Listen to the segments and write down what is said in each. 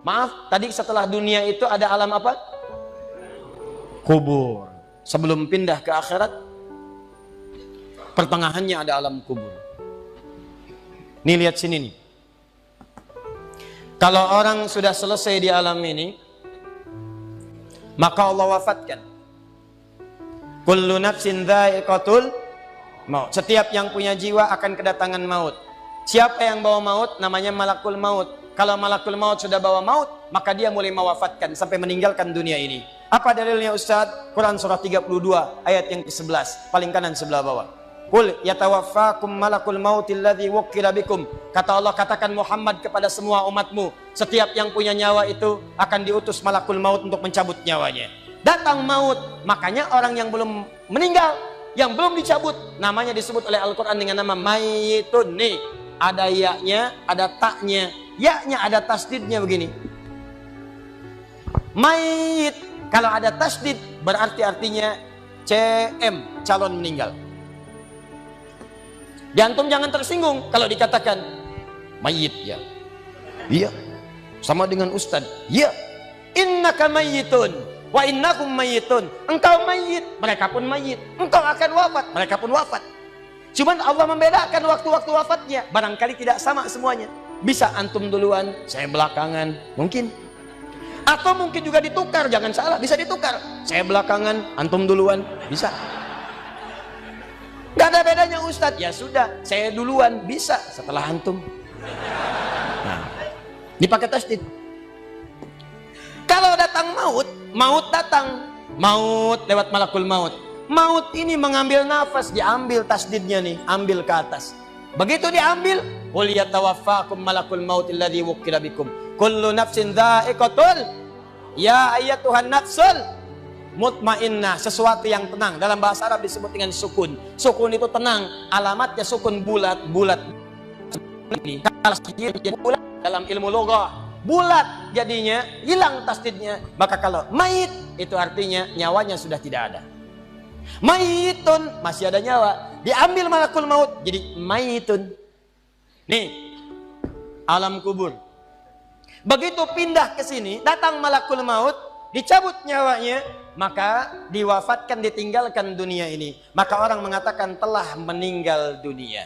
Maaf, tadi setelah dunia itu ada alam apa? Kubur. Sebelum pindah ke akhirat, pertengahannya ada alam kubur. Nih lihat sini nih. Kalau orang sudah selesai di alam ini, maka Allah wafatkan. Kullu nafsin dha'iqatul maut. Setiap yang punya jiwa akan kedatangan maut. Siapa yang bawa maut? Namanya malakul maut. Kalau malakul maut sudah bawa maut, maka dia mulai mewafatkan sampai meninggalkan dunia ini. Apa dalilnya Ustaz? Quran surah 32 ayat yang ke-11, paling kanan sebelah bawah. Qul yatawaffakum malakul mautil ladzi wukkila bikum. Kata Allah, katakan Muhammad kepada semua umatmu, setiap yang punya nyawa itu akan diutus malakul maut untuk mencabut nyawanya. Datang maut, makanya orang yang belum meninggal, yang belum dicabut, namanya disebut oleh Al-Quran dengan nama mayitun. Nih, ada ya-nya, ada taknya. Ya-nya ada tasdidnya begini. Mayit. Kalau ada tasdid berarti artinya CM, calon meninggal. Diantum jangan tersinggung kalau dikatakan mayit ya. Iya. Sama dengan Ustaz. Iya. Innaka mayyitun wa innakum mayyitun. Engkau mayit, mereka pun mayit. Engkau akan wafat, mereka pun wafat. Cuman Allah membedakan waktu-waktu wafatnya. Barangkali tidak sama semuanya. Bisa antum duluan, saya belakangan, mungkin. Atau mungkin juga ditukar, jangan salah, bisa ditukar. Saya belakangan, antum duluan, bisa. Gak ada bedanya Ustadz. Ya sudah, saya duluan, bisa setelah antum. Nah, dipakai tasdid. Kalau datang maut, maut datang. Maut lewat malakul maut. Maut ini mengambil nafas, diambil tasdidnya nih, ambil ke atas. Begitu diambil, qul yatawaffakum malakul mautil ladzi wukkila bikum. Kullu nafsin dha'iqatul. Ya ayyatuhan nafsul mutmainnah, sesuatu yang tenang. Dalam bahasa Arab disebut dengan sukun. Sukun itu tenang, alamatnya sukun bulat. Ini kalau bulat dalam ilmu loghah, bulat jadinya, hilang tasdidnya. Maka kalau mayit itu artinya nyawanya sudah tidak ada. Mayitun masih ada nyawa, diambil malakul maut jadi mayitun. Nih, alam kubur. Begitu pindah ke sini, datang malakul maut, dicabut nyawanya, maka diwafatkan, ditinggalkan dunia ini. Maka orang mengatakan telah meninggal dunia.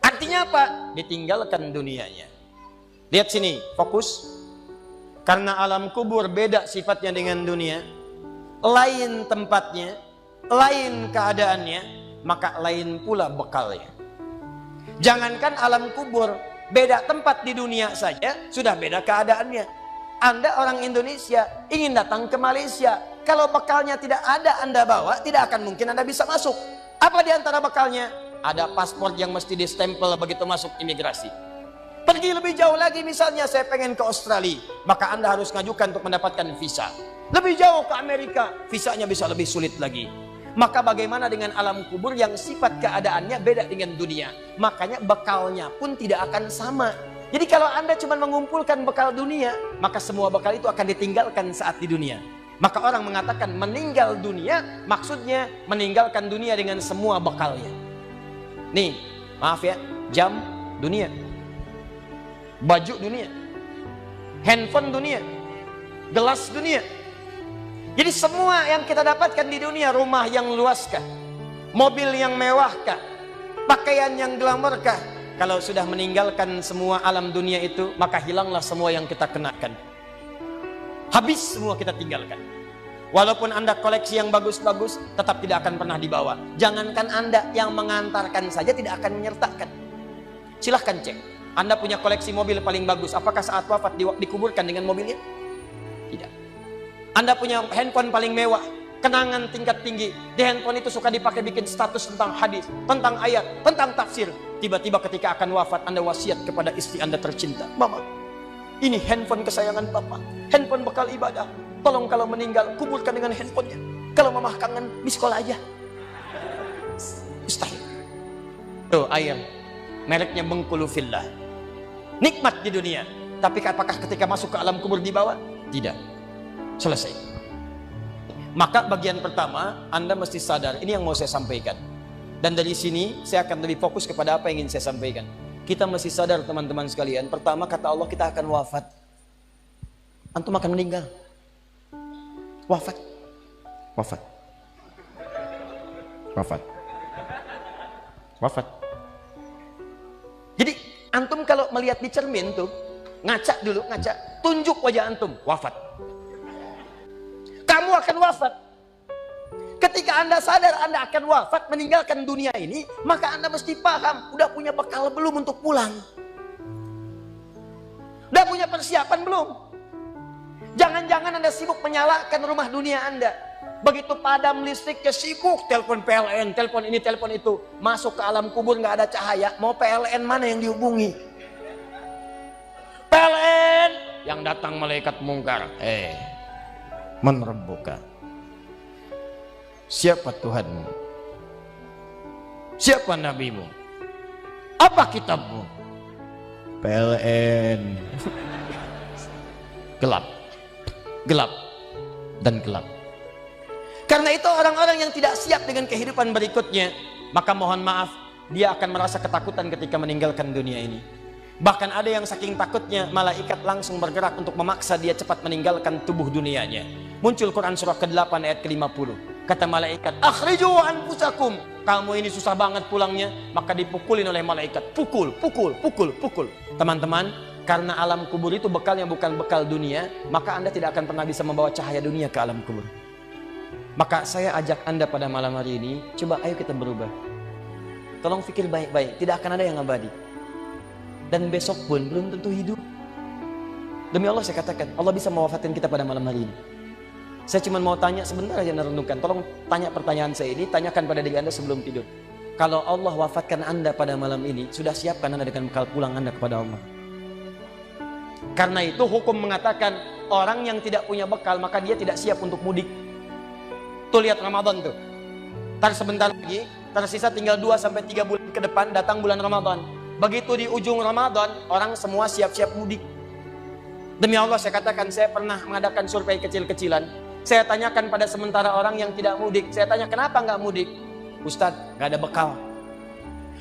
Artinya apa? Ditinggalkan dunianya. Lihat sini, fokus. Karena alam kubur beda sifatnya dengan dunia, lain tempatnya, lain keadaannya, maka lain pula bekalnya. Jangankan alam kubur, beda tempat di dunia saja sudah beda keadaannya. Anda orang Indonesia ingin datang ke Malaysia, kalau bekalnya tidak ada Anda bawa, tidak akan mungkin Anda bisa masuk. Apa di antara bekalnya? Ada paspor yang mesti distempel begitu masuk imigrasi. Pergi lebih jauh lagi, misalnya saya pengen ke Australia, maka Anda harus ngajukan untuk mendapatkan visa. Lebih jauh ke Amerika, visanya bisa lebih sulit lagi. Maka bagaimana dengan alam kubur yang sifat keadaannya beda dengan dunia? Makanya bekalnya pun tidak akan sama. Jadi kalau Anda cuma mengumpulkan bekal dunia, maka semua bekal itu akan ditinggalkan saat di dunia. Maka orang mengatakan meninggal dunia, maksudnya meninggalkan dunia dengan semua bekalnya. Nih, maaf ya, jam dunia, baju dunia, handphone dunia, gelas dunia. Jadi semua yang kita dapatkan di dunia, rumah yang luaskah, mobil yang mewahkah, pakaian yang glamorkah, kalau sudah meninggalkan semua alam dunia itu, maka hilanglah semua yang kita kenakan. Habis semua kita tinggalkan. Walaupun Anda koleksi yang bagus-bagus, tetap tidak akan pernah dibawa. Jangankan Anda, yang mengantarkan saja tidak akan menyertakan. Silahkan cek. Anda punya koleksi mobil paling bagus, apakah saat wafat dikuburkan dengan mobilnya? Tidak. Anda punya handphone paling mewah, kenangan tingkat tinggi. Di handphone itu suka dipakai bikin status tentang hadis, tentang ayat, tentang tafsir. Tiba-tiba ketika akan wafat, Anda wasiat kepada istri Anda tercinta. Mama, ini handphone kesayangan Papa, handphone bekal ibadah. Tolong kalau meninggal, kuburkan dengan handphonenya. Kalau Mama kangen, miss call aja. Mustahil. Tuh air, mereknya Bengkulu Fillah. Nikmat di dunia, tapi apakah ketika masuk ke alam kubur dibawa? Tidak. Selesai. Maka bagian pertama, Anda mesti sadar, ini yang mau saya sampaikan. Dan dari sini, saya akan lebih fokus kepada apa yang ingin saya sampaikan. Kita mesti sadar teman-teman sekalian, pertama kata Allah kita akan wafat. antum akan meninggal. Wafat. Wafat. Wafat. Wafat. Jadi antum kalau melihat di cermin tuh, ngaca dulu, ngaca, tunjuk wajah antum, wafat. Kamu akan wafat. Ketika Anda sadar Anda akan wafat, meninggalkan dunia ini, maka Anda mesti paham, udah punya bekal belum untuk pulang? Udah punya persiapan belum? Jangan-jangan Anda sibuk menyalakan rumah dunia Anda. Begitu padam listriknya, sibuk telepon PLN, telepon ini, telepon itu. Masuk ke alam kubur nggak ada cahaya, mau PLN mana yang dihubungi? PLN yang datang malaikat mungkar. Menerbuka. Siapa Tuhanmu? Siapa nabimu? Apa kitabmu? PLN. Gelap. Gelap dan gelap. Karena itu orang-orang yang tidak siap dengan kehidupan berikutnya, maka mohon maaf, dia akan merasa ketakutan ketika meninggalkan dunia ini. Bahkan ada yang saking takutnya, malaikat langsung bergerak untuk memaksa dia cepat meninggalkan tubuh dunianya. Muncul Quran surah ke-8 ayat ke-50. Kata malaikat, akhriju anfusakum. Kamu ini susah banget pulangnya, maka dipukulin oleh malaikat. Pukul, pukul, pukul, pukul. Teman-teman, karena alam kubur itu bekalnya bukan bekal dunia, maka Anda tidak akan pernah bisa membawa cahaya dunia ke alam kubur. Maka saya ajak Anda pada malam hari ini, coba ayo kita berubah. Tolong pikir baik-baik, tidak akan ada yang abadi. Dan besok pun belum tentu hidup. Demi Allah saya katakan, Allah bisa mewafatkan kita pada malam hari ini. Saya cuma mau tanya sebentar aja merenungkan. Tolong tanya pertanyaan saya ini, tanyakan pada diri Anda sebelum tidur. Kalau Allah wafatkan Anda pada malam ini, sudah siapkan Anda dengan bekal pulang Anda kepada Allah. Karena itu hukum mengatakan, orang yang tidak punya bekal, maka dia tidak siap untuk mudik. Tuh lihat Ramadan tuh. Ntar sebentar lagi, tersisa tinggal 2-3 bulan ke depan, datang bulan Ramadan. Begitu di ujung Ramadan, orang semua siap-siap mudik. Demi Allah saya katakan, saya pernah mengadakan survei kecil-kecilan. Saya tanyakan pada sementara orang yang tidak mudik. Saya tanya, kenapa nggak mudik? Ustadz, nggak ada bekal.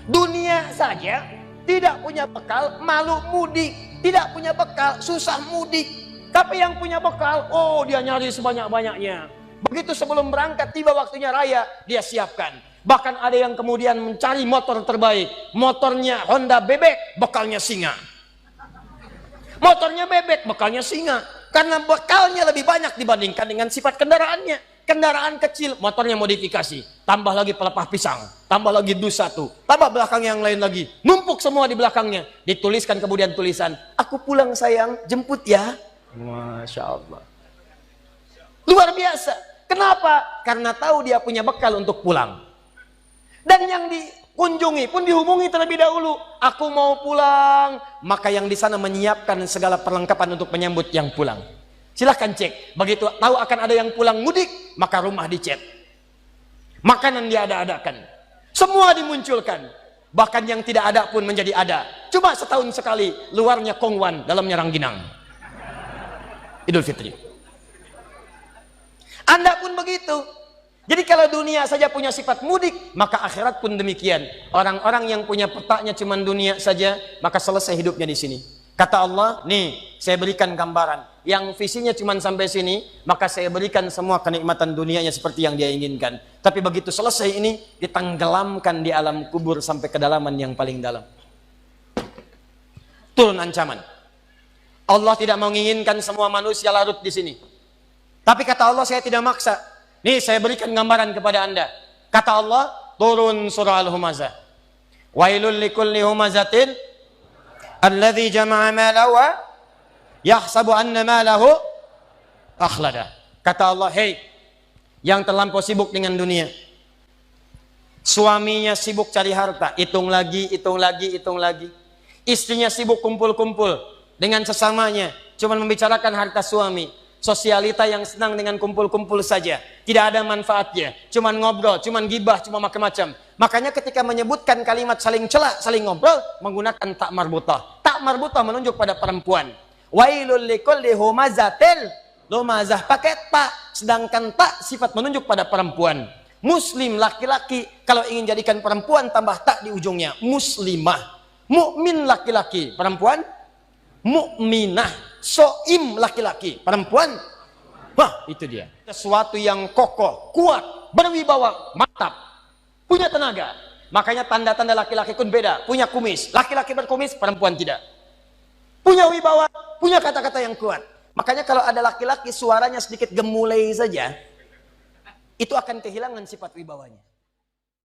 Dunia saja tidak punya bekal, malu mudik. Tidak punya bekal, susah mudik. Tapi yang punya bekal, oh dia nyari sebanyak-banyaknya. Begitu sebelum berangkat, tiba waktunya raya, dia siapkan. Bahkan ada yang kemudian mencari motor terbaik. Motornya Honda bebek, bekalnya singa. Motornya bebek, bekalnya singa. Karena bekalnya lebih banyak dibandingkan dengan sifat kendaraannya. Kendaraan kecil, motornya modifikasi. Tambah lagi pelepah pisang. Tambah lagi dus satu. Tambah belakang yang lain lagi. Numpuk semua di belakangnya. Dituliskan kemudian tulisan, aku pulang sayang, jemput ya. Masya Allah. Luar biasa. Kenapa? Karena tahu dia punya bekal untuk pulang. Dan yang dikunjungi pun dihubungi terlebih dahulu. Aku mau pulang. Maka yang di sana menyiapkan segala perlengkapan untuk menyambut yang pulang. Silahkan cek. Begitu tahu akan ada yang pulang mudik, maka rumah dicet. Makanan diada-adakan. Semua dimunculkan. Bahkan yang tidak ada pun menjadi ada. Coba setahun sekali, luarnya kongwan, dalamnya rangginang. Idul Fitri. Anda pun begitu. Jadi kalau dunia saja punya sifat mudik, maka akhirat pun demikian. Orang-orang yang punya petanya cuma dunia saja, maka selesai hidupnya di sini. Kata Allah, nih saya berikan gambaran. Yang visinya cuma sampai sini, maka saya berikan semua kenikmatan dunianya seperti yang dia inginkan. Tapi begitu selesai ini, ditenggelamkan di alam kubur sampai kedalaman yang paling dalam. Turun ancaman. Allah tidak menginginkan semua manusia larut di sini. Tapi kata Allah, saya tidak maksa. Nih saya berikan gambaran kepada Anda. Kata Allah, turun surah Al-Humazah. Wailul likulli humazatin alladzi jama'a malahu wa yahsabu anna malahu akhlada. Kata Allah, hei yang terlampau sibuk dengan dunia. Suaminya sibuk cari harta, hitung lagi, hitung lagi, hitung lagi. Istrinya sibuk kumpul-kumpul dengan sesamanya, cuma membicarakan harta suami. Sosialita yang senang dengan kumpul-kumpul saja, tidak ada manfaatnya, cuman ngobrol, cuman gibah, cuma macam-macam. Makanya ketika menyebutkan kalimat saling cela, saling ngobrol, menggunakan tak marbutah. Tak marbutah menunjuk pada perempuan. Wailul likulli humazatil lumazah, pakai tak, sedangkan tak sifat menunjuk pada perempuan. Muslim laki-laki, kalau ingin jadikan perempuan tambah tak di ujungnya, muslimah. Mukmin laki-laki, perempuan mukminah. soim laki-laki, perempuan, wah itu dia. Sesuatu yang kokoh, kuat, berwibawa, mantap, punya tenaga. Makanya tanda-tanda laki-laki pun beda. Punya kumis, laki-laki berkumis, perempuan tidak. Punya wibawa, punya kata-kata yang kuat. Makanya kalau ada laki-laki suaranya sedikit gemulai saja, itu akan kehilangan sifat wibawanya.